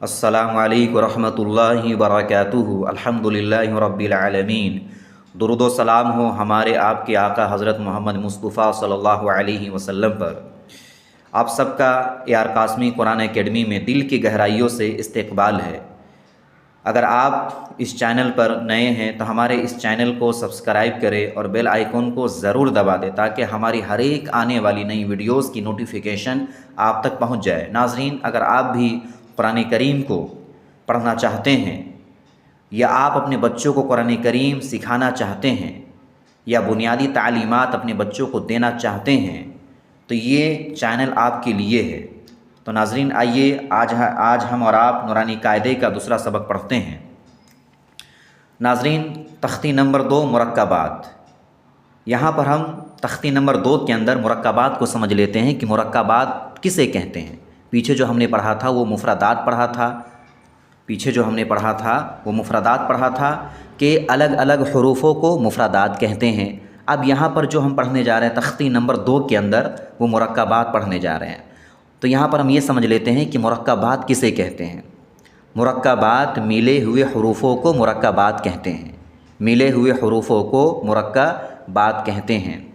अस्सलामु अलैकुम रहमतुल्लाहि वबरकातुहू। अल्हम्दुलिल्लाहि रब्बिल आलमीन। दुरूद व सलाम हो हमारे आपके आका हज़रत मोहम्मद मुस्तफ़ा सल्लल्लाहु अलैहि वसल्लम पर। आप सबका यार कासमी कुरान एकेडमी में दिल की गहराइयों से इस्तकबाल है। अगर आप इस चैनल पर नए हैं तो हमारे इस चैनल को सब्सक्राइब करें और बेल आइकॉन को ज़रूर दबा दें ताकि हमारी हर एक आने वाली नई वीडियोस की नोटिफिकेशन आप तक पहुंच जाए। नाज़रीन, अगर आप भी कुरान करीम को पढ़ना चाहते हैं या आप अपने बच्चों को कुरान करीम सिखाना चाहते हैं या बुनियादी तालीमात अपने बच्चों को देना चाहते हैं तो ये चैनल आपके लिए है। तो नाज़रीन, आइए आज हम और आप नूरानी कायदे का दूसरा सबक पढ़ते हैं। नाज़रीन, तख्ती नंबर 2 मुरक्कबात। यहाँ पर हम तख्ती नंबर 2 के अंदर मुरक्कबात को समझ लेते हैं कि मुरक्कबात किसे कहते हैं। पीछे जो हमने पढ़ा था वो मुफरदात पढ़ा था पढ़ा था कि अलग अलग हरूफों को मुफरदात कहते हैं। अब यहाँ पर जो हम पढ़ने जा रहे हैं तख्ती नंबर 2 के अंदर वो मुरक्कबात पढ़ने जा रहे हैं। तो यहाँ पर हम ये समझ लेते हैं कि मुरक्कबात किसे कहते हैं। मुरक्कबात मिले हुए हरूफों को मुरक्कबात कहते हैं। मिले हुए हरूफों को मुरक्कबात कहते हैं।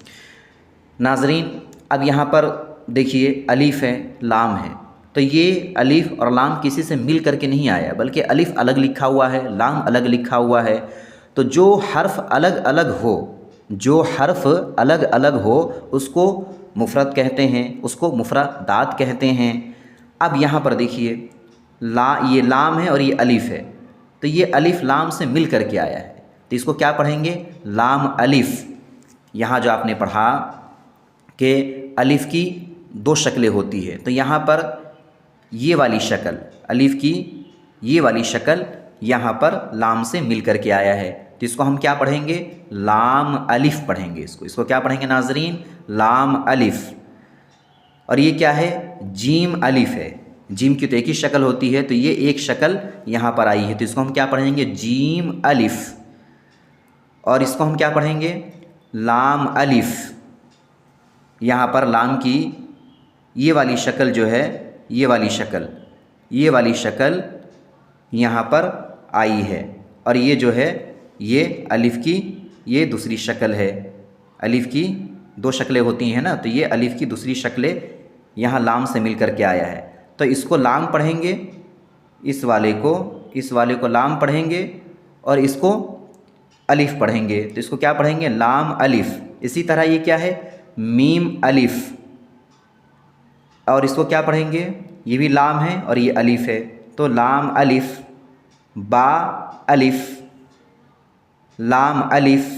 नाज़रीन, अब यहाँ पर देखिए अलिफ़ है, लाम है, तो ये अलिफ़ और लाम किसी से मिल करके नहीं आया, बल्कि अलिफ़ अलग लिखा हुआ है, लाम अलग लिखा हुआ है। तो जो हर्फ अलग अलग हो उसको मुफरद कहते हैं, उसको मुफरदात कहते हैं। अब यहाँ पर देखिए ये लाम है और ये अलिफ़ है, तो ये अलिफ़ लाम से मिल करके आया है, तो इसको क्या पढ़ेंगे? लाम अलिफ़। यहाँ जो आपने पढ़ा कि अलिफ़ की 2 शक्लें होती है, तो यहाँ पर ये वाली शक्ल अलिफ़ की ये वाली शक्ल यहाँ पर लाम से मिल करके आया है, तो इसको हम क्या पढ़ेंगे? लाम अलिफ़ पढ़ेंगे। इसको क्या पढ़ेंगे नाज़रीन? लाम अलिफ़। और ये क्या है? जीम अलिफ़ है। जीम की तो एक ही शक्ल होती है, तो ये एक शक्ल यहाँ पर आई है, तो इसको हम क्या पढ़ेंगे? जीम अलिफ़। और इसको हम क्या पढ़ेंगे? लाम अलिफ़। यहाँ पर लाम की ये वाली शक्ल जो है, ये वाली शक्ल यहाँ पर आई है, और ये जो है ये अलिफ़ की ये दूसरी शक्ल है। अलिफ़ की 2 शक्लें होती हैं ना, तो ये अलिफ़ की दूसरी शक्लें यहाँ लाम से मिल कर के आया है, तो इसको लाम पढ़ेंगे, इस वाले को लाम पढ़ेंगे और इसको अलिफ़ पढ़ेंगे, तो इसको क्या पढ़ेंगे? लाम अलिफ़। इसी तरह ये क्या है? मीम अलिफ़। और इसको क्या पढ़ेंगे? ये भी लाम है और ये अलिफ़ है, तो लाम अलिफ़। बा अलिफ़, लाम अलिफ़।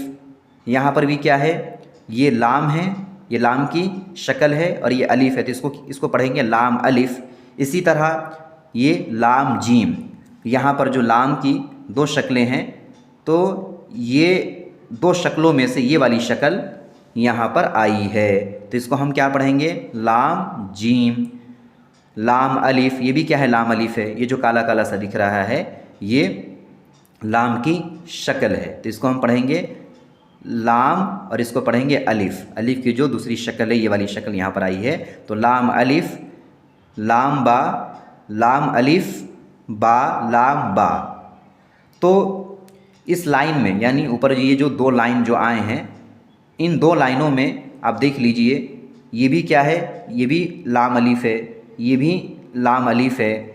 यहाँ पर भी क्या है? ये लाम है, ये लाम की शक्ल है और ये अलिफ़ है, तो इसको पढ़ेंगे लाम अलिफ़। इसी तरह ये लाम जीम। यहाँ पर जो लाम की 2 शक्लें हैं, तो ये 2 शक्लों में से ये वाली शक्ल यहाँ पर आई है, तो इसको हम क्या पढ़ेंगे? लाम जीम। लाम अलिफ़, ये भी क्या है? लाम अलिफ़ है। ये जो काला काला सा दिख रहा है ये लाम की शक्ल है, तो इसको हम पढ़ेंगे लाम और इसको पढ़ेंगे अलिफ़। अलिफ़ की जो दूसरी शक्ल है, ये वाली शक्ल यहाँ पर आई है, तो लाम अलिफ़, लाम बा, लाम अलिफ़ बा, लाम बा। तो इस लाइन में, यानी ऊपर ये जो 2 लाइन जो आए हैं, इन 2 लाइनों में आप देख लीजिए, ये भी क्या है? ये भी लाम अलिफ़ है, ये भी लाम अलिफ़ है,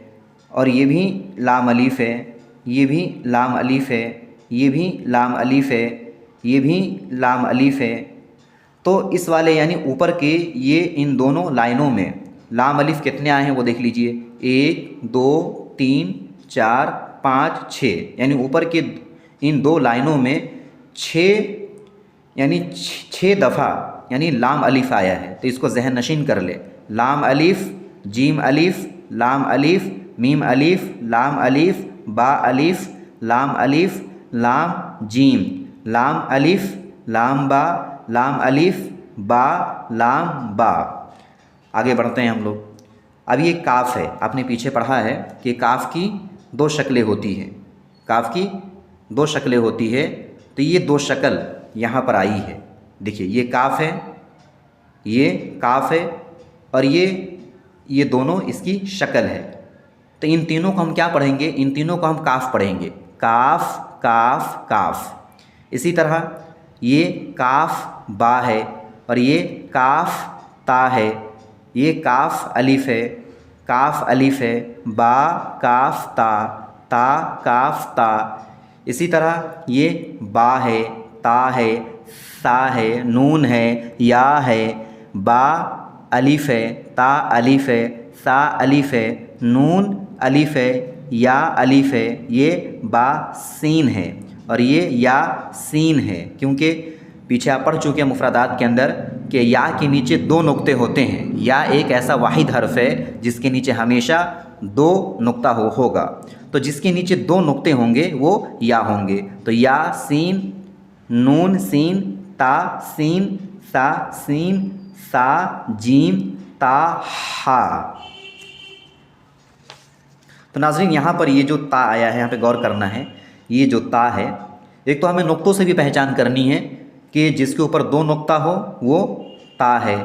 और ये भी लाम अलिफ़ है, ये भी लाम अलिफ़ है, ये भी लाम अलिफ़ है, ये भी लाम अलिफ़ है। तो इस वाले यानी ऊपर के ये इन दोनों लाइनों में लाम अलिफ़ कितने आए हैं वो देख लीजिए। 1 2 3 4 5 6, यानी ऊपर के इन 2 लाइनों में 6 दफ़ा यानी लाम अलिफ़ आया है, तो इसको जहन नशीन कर ले। लाम अलिफ़, जीम अलिफ़, लाम अलिफ़, मीम अलिफ़, लाम अलिफ़, बा अलिफ़, लाम अलिफ़, लाम जीम, लाम अलिफ़, लाम बा, लाम अलिफ़, बा, लाम बा। आगे बढ़ते हैं हम लोग। अब ये काफ़ है, आपने पीछे पढ़ा है कि काफ़ की 2 शक्लें होती हैं। काफ़ की 2 शक्लें होती है, तो ये 2 शक्ल यहाँ पर आई है। देखिए ये काफ़ है, ये काफ़ है, और ये दोनों इसकी शक्ल है। तो इन तीनों को हम क्या पढ़ेंगे, इन तीनों को हम काफ पढ़ेंगे, काफ काफ काफ। इसी तरह ये काफ बा है और ये काफ ता है, ये काफ अलिफ है, काफ अलिफ है, बा काफ ता, ता काफ ता। इसी तरह ये बा है, ता है, सा है, नून है, या है, बा अलिफ है, ता अलिफ है, सा अलिफ है, नून अलिफ है, या अलिफ है, ये बा सीन है और ये या सीन है। क्योंकि पीछे आप पढ़ चुके हैं मुफरदात के अंदर कि या के नीचे दो नुक्ते होते हैं। या एक ऐसा वाहिद हर्फ है जिसके नीचे हमेशा दो नुक्ता होगा, तो जिसके नीचे दो नुक्ते होंगे वो या होंगे। तो या सीन, नून सीन, ता सीन, सा सीन, सा जीम, ता हा। तो नाज़रीन यहाँ पर ये जो ता आया है, यहाँ पे गौर करना है। ये जो ता है, एक तो हमें नुक्तों से भी पहचान करनी है कि जिसके ऊपर दो नुक्ता हो वो ता है।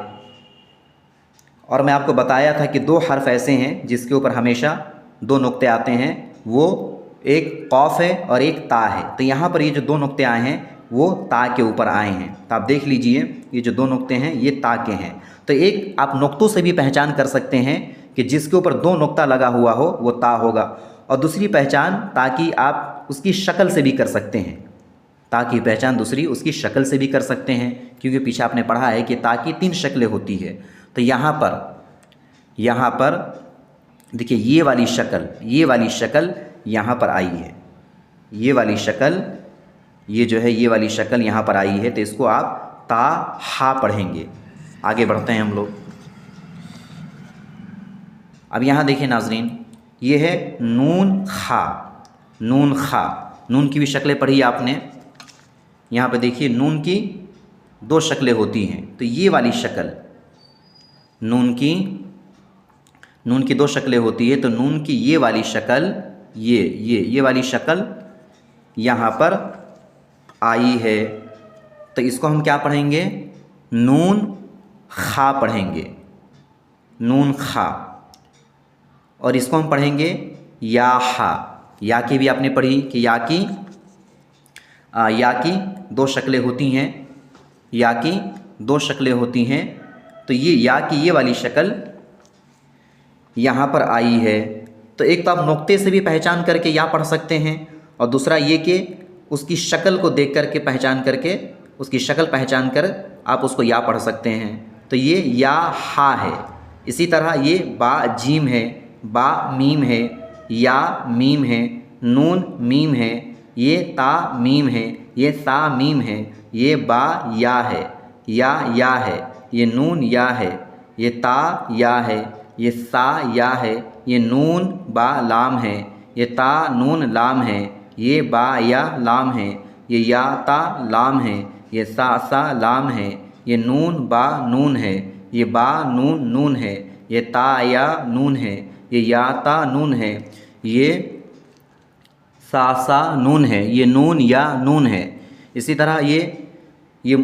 और मैं आपको बताया था कि दो हर्फ ऐसे हैं जिसके ऊपर हमेशा दो नुक्ते आते हैं, वो एक कौफ है और एक ता है। तो यहाँ पर ये जो दो नुक्ते आए हैं वो ता के ऊपर आए हैं। तो आप देख लीजिए, ये जो दो नुक्ते हैं ये ता के हैं। तो एक आप नुक्तों से भी पहचान कर सकते हैं कि जिसके ऊपर दो नुक्ता लगा हुआ हो वो ता होगा। और दूसरी पहचान ताकि आप उसकी शक्ल से भी कर सकते हैं, ताकि पहचान दूसरी उसकी शक्ल से भी कर सकते हैं, क्योंकि पीछे आपने पढ़ा है कि ताकि तीन शक्लें होती है। तो यहाँ पर देखिए ये वाली शक्ल यहाँ पर आई है, ये वाली शक्ल, ये जो है ये वाली शक्ल यहाँ पर आई है। तो इसको आप ता हा पढ़ेंगे। आगे बढ़ते हैं हम लोग। अब यहाँ देखिए नाजरीन, ये है नून खा, नून खा। नून की भी शक्लें पढ़ी आपने। यहाँ पे देखिए नून की दो शक्लें होती हैं। तो ये वाली शक्ल नून की दो शक्लें होती है। तो नून की ये वाली शक्ल, ये वाली शक्ल यहाँ पर आई है। तो इसको हम क्या पढ़ेंगे, नून खा पढ़ेंगे, नून खा। और इसको हम पढ़ेंगे या हा। या की भी आपने पढ़ी कि या की दो शक्लें होती हैं, या की दो शक्लें होती हैं। तो ये या की ये वाली शक्ल यहाँ पर आई है। तो एक तो आप नुक्ते से भी पहचान करके या पढ़ सकते हैं, और दूसरा ये कि उसकी शक्ल को देख करके पहचान करके, उसकी शक्ल पहचान कर आप उसको या पढ़ सकते हैं। तो ये या हा है। इसी तरह ये बा जीम है, बा मीम है, या मीम है, नून मीम है, ये ता मीम है, ये सा मीम है, ये बा या है, या है, ये नून या है, ये ता या है, ये सा या है, ये नून बा लाम है, ये ता नून लाम है, ये बा या लाम है, ये या ता लाम है, ये सा लाम है, ये नून बा नून है, ये बा नून नून है, ये ता या नून है, ये या ता नून है, ये सा नून है, ये नून या नून है। इसी तरह ये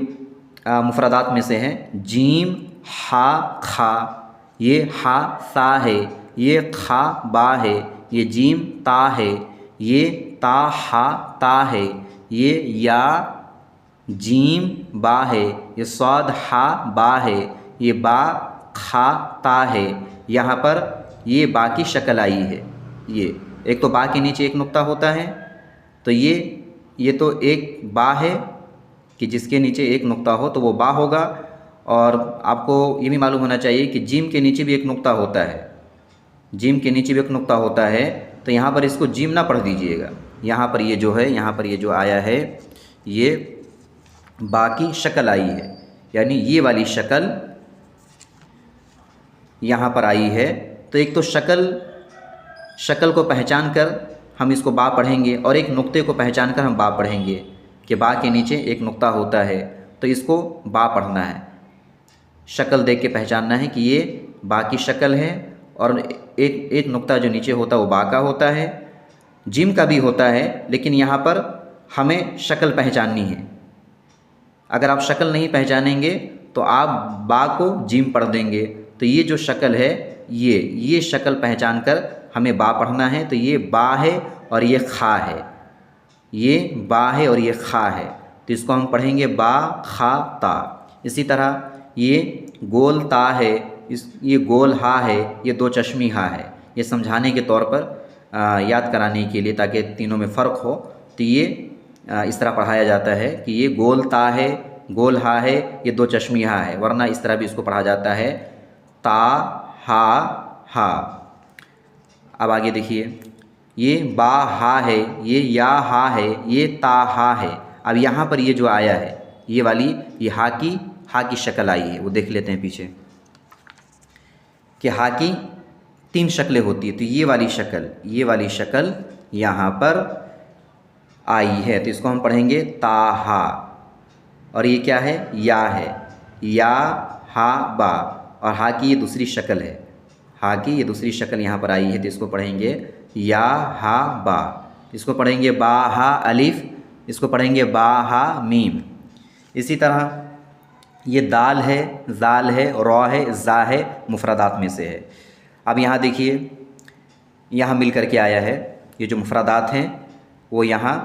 मुफरदात में से है जीम हा खा, ये हा सा है, ये खा बा है, ये जीम ता है, ये ता हा ता है, ये या जीम बा है, ये सौद हा बा है, ये बा खा ता है। यहाँ पर ये बा की शक्ल आई है। ये एक तो बा के नीचे एक नुक्ता होता है, तो ये तो एक बा है कि जिसके नीचे एक नुक्ता हो तो वो बा होगा। और आपको ये भी मालूम होना चाहिए कि जीम के नीचे भी एक नुक्ता होता है, जीम के नीचे भी एक नुक्ता होता है। तो यहाँ पर इसको जीम ना पढ़ दीजिएगा। यहाँ पर ये जो है, यहाँ पर ये जो आया है, ये बा की शक्ल आई है, यानी ये वाली शक्ल यहाँ पर आई है। तो एक तो शक्ल को पहचान कर हम इसको बा पढ़ेंगे, और एक नुक्ते को पहचान कर हम बा पढ़ेंगे कि बा के नीचे एक नुक्ता होता है, तो इसको बा पढ़ना है। शक्ल देख के पहचानना है कि ये बा की शक्ल है, और एक नुक्ता जो नीचे होता है वो बा का होता है। जिम का भी होता है, लेकिन यहाँ पर हमें शक्ल पहचाननी है। अगर आप शक्ल नहीं पहचानेंगे तो आप बा को जिम पढ़ देंगे। तो ये जो शक्ल है, ये शक्ल पहचान कर हमें बा पढ़ना है, तो ये बा है और ये खा है, ये बा है और ये खा है, तो इसको हम पढ़ेंगे बा खा ता। इसी तरह ये गोल ता है, ये गोल हा है, ये दो चश्मी हा है। ये समझाने के तौर पर याद कराने के लिए, ताकि तीनों में फ़र्क हो, तो ये इस तरह पढ़ाया जाता है कि ये गोल ता है, गोल हा है, ये दो चश्मी हा है, वरना इस तरह भी इसको पढ़ा जाता है ता हा हा। अब आगे देखिए, ये बा हा है, ये या हा है, ये ता हा है। अब यहाँ पर ये जो आया है, ये वाली, ये हा की शक्ल आई है, वो देख लेते हैं पीछे कि हा की 3 शक्लें होती है। तो ये वाली शक्ल यहाँ पर आई है, तो इसको हम पढ़ेंगे ताहा। और ये क्या है, या है, या हा बा, और हा की ये दूसरी शक्ल है, हा की ये दूसरी शक्ल यहाँ पर आई है, तो इसको पढ़ेंगे या हा बा। इसको पढ़ेंगे बा हा अलिफ, इसको पढ़ेंगे बा हा मीम। इसी तरह ये दाल है, जाल है, रॉ है, जा है, मुफरदात में से है। अब यहाँ देखिए, यहाँ मिल कर के आया है, ये जो मुफरदात हैं वो यहाँ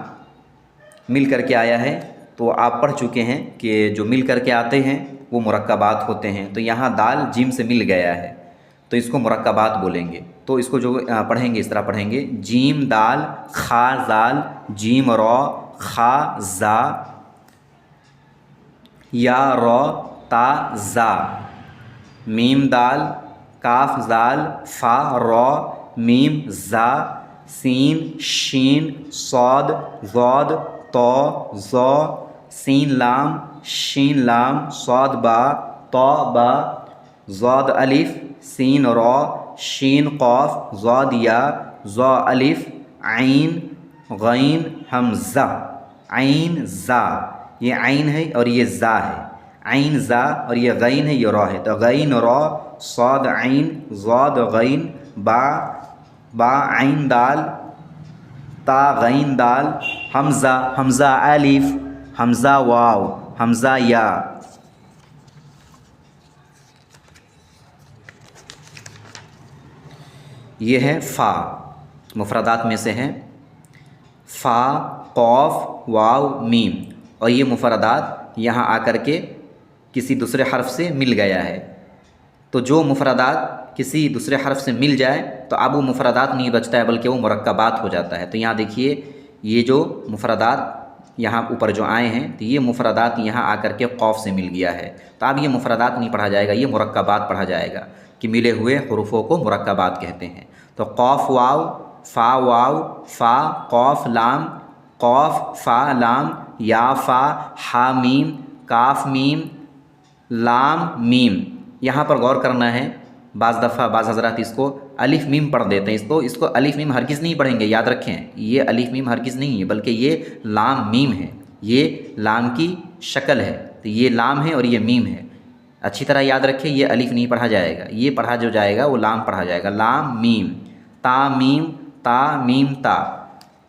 मिल कर के आया है। तो आप पढ़ चुके हैं कि जो मिल कर के आते हैं वो मुरक्कबात होते हैं। तो यहाँ दाल जिम से मिल गया है, तो इसको मुरक्कबात बोलेंगे। तो इसको जो पढ़ेंगे, इस तरह पढ़ेंगे, जीम दाल खा जाल, जीम रॉ खा जा, या रॉ ता जा, मीम दाल काफ जाल फा रॉ मीम जा, सीन शीन सौद ज़ौद तो ज़ौ, सीन लाम शीन लाम सौद बा तो बा, ज़ौद अलिफ सीन रॉ शीन क़ाफ ज़ौद या, ज़ौ अलिफ आइन गैन हमज़ा, आइन ज़ा, ये आइन है और ये ज़ा है, आइन ज़ा, और ये गैन है, ये रॉ है। तो गैन रॉ सौद आइन ज़ौद गैन, बा आइन दाल ता गैन दाल, हमज़ा अलिफ, हमज़ा वाव, हमज़ा या। ये है फ़ा, मुफरदात में से हैं फ़ा क़ाफ वाव मीम, और ये मुफरदात यहाँ आकर के किसी दूसरे हर्फ से मिल गया है। तो जो मुफरदात किसी दूसरे हर्फ से मिल जाए तो अब वो मुफरदात नहीं बचता है, बल्कि वो मुरक्कबात हो जाता है। तो यहाँ देखिए, ये जो मुफरदात यहाँ ऊपर जो आए हैं, तो ये मुफरदात यहाँ आकर के क़ौफ से मिल गया है। तो अब ये मुफरदात नहीं पढ़ा जाएगा, ये मुरक्कबात पढ़ा जाएगा, कि मिले हुए हुरूफ़ों को मुरक्कबात कहते हैं। तो क़ौफ वाव फ़ा क़ौफ लाम क़ौफ फ़ा लाम, या फ़ा हा मीम काफ मीम लाम मीम। यहाँ पर गौर करना है, बाज़ दफ़ा बाज़ हज़रात इसको अलिफ मीम पढ़ देते हैं। इसको अलिफ मीम हरगिज़ नहीं पढ़ेंगे, याद रखें, ये अलिफ मीम हरगिज़ नहीं है, बल्कि ये लाम मीम है, ये लाम की शक्ल है। तो ये लाम है और ये मीम है, अच्छी तरह याद रखें, ये अलिफ नहीं पढ़ा जाएगा, ये पढ़ा जो जाएगा वो लाम पढ़ा जाएगा, लाम मीम ता मीम ता,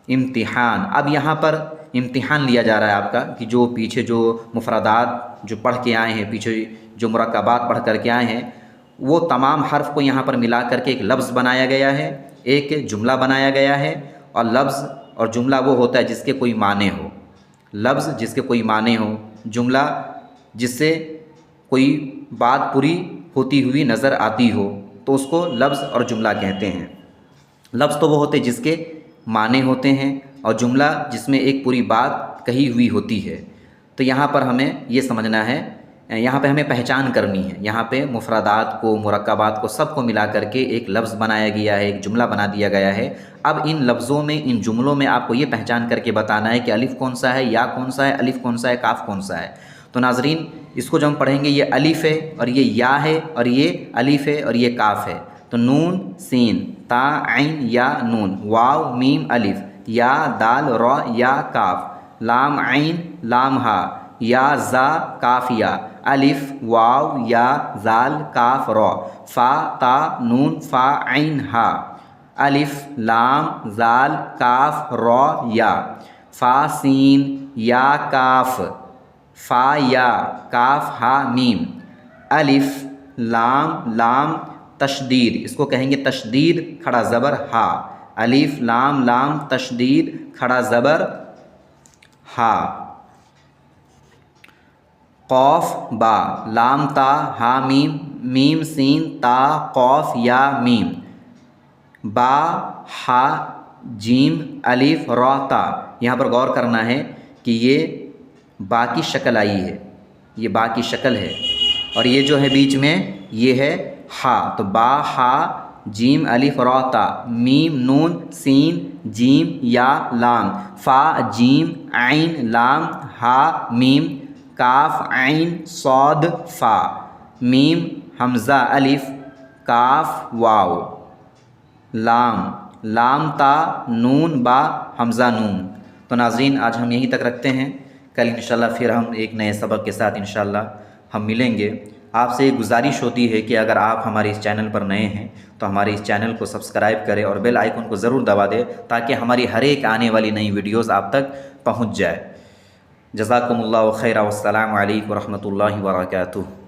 इम्तिहान। अब यहाँ पर इम्तिहान लिया जा रहा है आपका, कि जो पीछे जो मुफरदात जो पढ़ के आए हैं, पीछे जो मुरक्कबात पढ़ कर के आए हैं, वो तमाम हर्फ को यहाँ पर मिला करके एक लफ्ज़ बनाया गया है, एक जुमला बनाया गया है। और लफ्ज़ और जुमला वो होता है जिसके कोई माने हो, लफ्ज़ जिसके कोई माने हो, जुमला जिससे कोई बात पूरी होती हुई नज़र आती हो, तो उसको लफ्ज़ और जुमला कहते हैं। लफ्ज़ तो वो होते हैं जिसके माने होते हैं, और जुमला जिसमें एक पूरी बात कही हुई होती है। तो यहाँ पर हमें ये समझना है, यहाँ पे हमें पहचान करनी है। यहाँ पे मुफरदात को, मुरक्कबात को, सबको मिला करके एक लफ्ज़ बनाया गया है, एक जुमला बना दिया गया है। अब इन लफ्ज़ों में, इन जुमलों में आपको ये पहचान करके बताना है कि अलिफ़ कौन सा है, या कौन सा है, अलिफ़ कौन सा है, काफ़ कौन सा है। तो नाज़रीन, इसको जब हम पढ़ेंगे, ये अलिफ़ है और ये या है, और ये अलिफ़ है और ये काफ़ है। तो नून सीन ता ऐन या नून, वाव मीम अलिफ़, या दाल रॉ या काफ़, लाम ऐन लाम हा, या ज़ा काफ़ या, अलिफ़ वाव या ज़ाल काफ़ रॉ, फ़ा ता नून फ़ा ऐन हा, अलिफ़ लाम ज़ाल काफ़ रॉ या, फ़ा सीन या काफ़, फ़ा या काफ़ हा मीम, अलिफ़ लाम लाम तशदीद, इसको कहेंगे तशदीद खड़ा ज़बर हा, अलिफ लाम लाम तशदीद खड़ा ज़बर हा। क़ौफ बा, लाम ता हा मीम, मीम सीन ता क़ौफ या मीम, बा हा जीम अलिफ रा ता। यहाँ पर गौर करना है कि ये बा की शक्ल आई है, ये बा की शक्ल है, और ये जो है बीच में ये है हा। तो बा हा जीम अलिफ रा ता, मीम नून सीन जीम या लाम, फ़ा जीम आइन लाम हा मीम, काफ आइन सौद फ़ा, मीम हमज़ा अलिफ काफ वाव, लाम लाम ता नून बा हमज़ा नून। तो नाज़रीन आज हम यहीं तक रखते हैं, कल इंशाल्लाह फिर हम एक नए सबक के साथ इंशाल्लाह हम मिलेंगे। आपसे एक गुजारिश होती है कि अगर आप हमारे इस चैनल पर नए हैं तो हमारे इस चैनल को सब्सक्राइब करें और बेल आइकन को ज़रूर दबा दें ताकि हमारी हर एक आने वाली नई वीडियोज़ आप तक पहुँच जाए। जज़ाकुमुल्लाहु खैरा, वस्सलामु अलैकुम व रहमतुल्लाहि व बरकातुहू।